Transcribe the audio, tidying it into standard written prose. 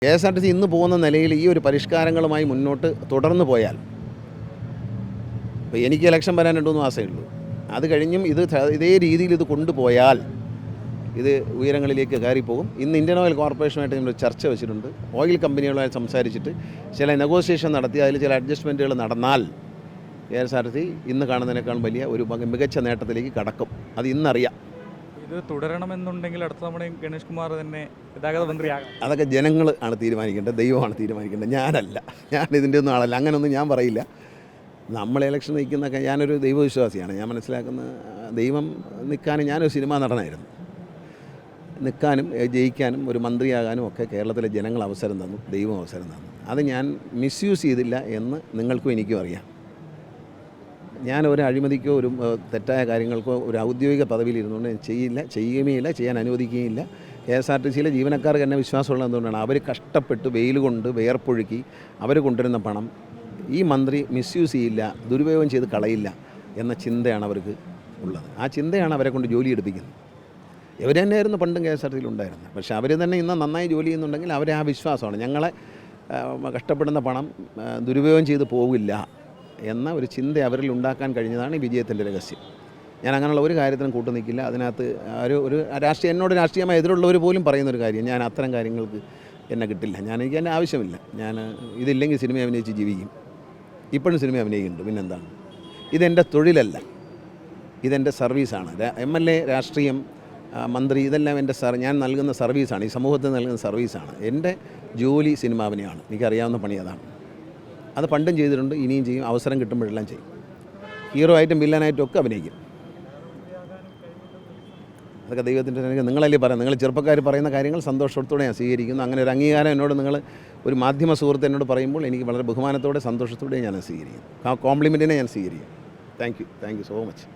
KSRTC ഇന്ന് പോകുന്ന നിലയിൽ ഈ ഒരു പരിഷ്കാരങ്ങളുമായി മുന്നോട്ട് തുടർന്ന് പോയാൽ, ഇപ്പോൾ എനിക്ക് ഇലക്ഷൻ വരാൻ 2-3 മാസമേ ഉള്ളൂ, അത് കഴിഞ്ഞും ഇതേ രീതിയിൽ ഇത് കൊണ്ടുപോയാൽ ഇത് ഉയരങ്ങളിലേക്ക് കയറിപ്പോകും. ഇന്ന് ഇന്ത്യൻ ഓയിൽ കോർപ്പറേഷനുമായിട്ട് നമ്മൾ ചർച്ച വെച്ചിട്ടുണ്ട്. ഓയിൽ കമ്പനികളുമായി സംസാരിച്ചിട്ട് ചില നെഗോസിയേഷൻ നടത്തി അതിൽ ചില അഡ്ജസ്റ്റ്മെൻറ്റുകൾ നടന്നാൽ KSRTC ഇന്ന് കാണുന്നതിനേക്കാൾ വലിയ ഒരു മികച്ച നേട്ടത്തിലേക്ക് കടക്കും. അത് ഇന്നറിയാം. ഇത് തുടരണമെന്നുണ്ടെങ്കിൽ അടുത്ത തവണ ഗണേഷ് കുമാർ തന്നെ ഗതാഗത മന്ത്രിയാകും. അതൊക്കെ ജനങ്ങൾ ആണ് തീരുമാനിക്കേണ്ടത്, ദൈവമാണ് തീരുമാനിക്കേണ്ടത്, ഞാനല്ല. ഞാൻ ഇതിൻ്റെ ഒന്നും ആളല്ല, അങ്ങനെയൊന്നും ഞാൻ പറയില്ല. നമ്മൾ ഇലക്ഷൻ നിൽക്കുന്നതൊക്കെ, ഞാനൊരു ദൈവവിശ്വാസിയാണ്. ഞാൻ മനസ്സിലാക്കുന്ന ദൈവം നിൽക്കാനും, ഞാനൊരു സിനിമാ നടനായിരുന്നു, നിൽക്കാനും ജയിക്കാനും ഒരു മന്ത്രിയാകാനും ഒക്കെ കേരളത്തിലെ ജനങ്ങൾ അവസരം തന്നു, ദൈവം അവസരം തന്നു. അത് ഞാൻ മിസ്യൂസ് ചെയ്തില്ല എന്ന് നിങ്ങൾക്കും എനിക്കും അറിയാം. ഞാൻ ഒരു അഴിമതിക്കോ ഒരു തെറ്റായ കാര്യങ്ങൾക്കോ ഒരു ഔദ്യോഗിക പദവിയിൽ ഇരുന്നുകൊണ്ട് ഞാൻ ചെയ്യുകയുമില്ല, ചെയ്യാൻ അനുവദിക്കുകയില്ല. KSRTCയിലെ ജീവനക്കാർക്ക് എന്നെ വിശ്വാസമുള്ളത് എന്തുകൊണ്ടാണ്? അവർ കഷ്ടപ്പെട്ട് വെയിൽ കൊണ്ട് വേർപ്പൊഴുക്കി അവർ കൊണ്ടുവരുന്ന പണം ഈ മന്ത്രി മിസ്യൂസ് ചെയ്യില്ല, ദുരുപയോഗം ചെയ്ത് കളയില്ല എന്ന ചിന്തയാണ് അവർക്ക് ഉള്ളത്. ആ ചിന്തയാണ് അവരെ കൊണ്ട് ജോലി എടുപ്പിക്കുന്നത്. ഇവർ തന്നെയായിരുന്നു പണ്ടും KSRTCയിൽ ഉണ്ടായിരുന്നത്. പക്ഷേ അവർ തന്നെ ഇന്ന് നന്നായി ജോലി ചെയ്യുന്നുണ്ടെങ്കിൽ അവരെ ആ വിശ്വാസമാണ്, ഞങ്ങളെ കഷ്ടപ്പെടുന്ന പണം ദുരുപയോഗം ചെയ്ത് പോകില്ല എന്ന ഒരു ചിന്ത അവരിൽ ഉണ്ടാക്കാൻ കഴിഞ്ഞതാണ് ഈ വിജയത്തിൻ്റെ രഹസ്യം. ഞാൻ അങ്ങനെയുള്ള ഒരു കാര്യത്തിനും കൂട്ടു നിൽക്കില്ല. അതിനകത്ത് ഒരു എന്നോട് രാഷ്ട്രീയമായി എതിരുള്ളവർ പോലും പറയുന്നൊരു കാര്യം, ഞാൻ അത്തരം കാര്യങ്ങൾക്ക് എന്നെ കിട്ടില്ല, എനിക്ക് എൻ്റെ ആവശ്യമില്ല. ഞാൻ ഇതില്ലെങ്കിൽ സിനിമ അഭിനയിച്ച് ജീവിക്കും. ഇപ്പോഴും സിനിമ അഭിനയിക്കുന്നുണ്ട്, പിന്നെന്താണ്? ഇതെൻ്റെ തൊഴിലല്ല, ഇതെൻ്റെ സർവീസാണ്. MLA, രാഷ്ട്രീയം, മന്ത്രി, ഇതെല്ലാം ഞാൻ നൽകുന്ന സർവീസാണ്, ഈ സമൂഹത്തിന് നൽകുന്ന സർവീസാണ്. എൻ്റെ ജോലി സിനിമാഭിനയമാണ്, എനിക്കറിയാവുന്ന പണി അതാണ്. അത് പണ്ടും ചെയ്തിട്ടുണ്ട്, ഇനിയും ചെയ്യും, അവസരം കിട്ടുമ്പോഴെല്ലാം ചെയ്യും. ഹീറോ ആയിട്ടും വില്ലനായിട്ടും ഒക്കെ അഭിനയിക്കും. അതൊക്കെ ദൈവത്തിൻ്റെ, നിങ്ങളല്ലേ പറയുന്നത്, നിങ്ങൾ ചെറുപ്പക്കാർ പറയുന്ന കാര്യങ്ങൾ സന്തോഷത്തോടെ ഞാൻ സ്വീകരിക്കുന്നു. അങ്ങനെ ഒരു അംഗീകാരം എന്നോട് നിങ്ങൾ ഒരു മാധ്യമ സുഹൃത്ത് എന്നോട് പറയുമ്പോൾ എനിക്ക് വളരെ ബഹുമാനത്തോടെ സന്തോഷത്തോടെ ഞാൻ സ്വീകരിക്കും. ആ കോംപ്ലിമെൻറ്റിനെ ഞാൻ സ്വീകരിക്കും. Thank you so much.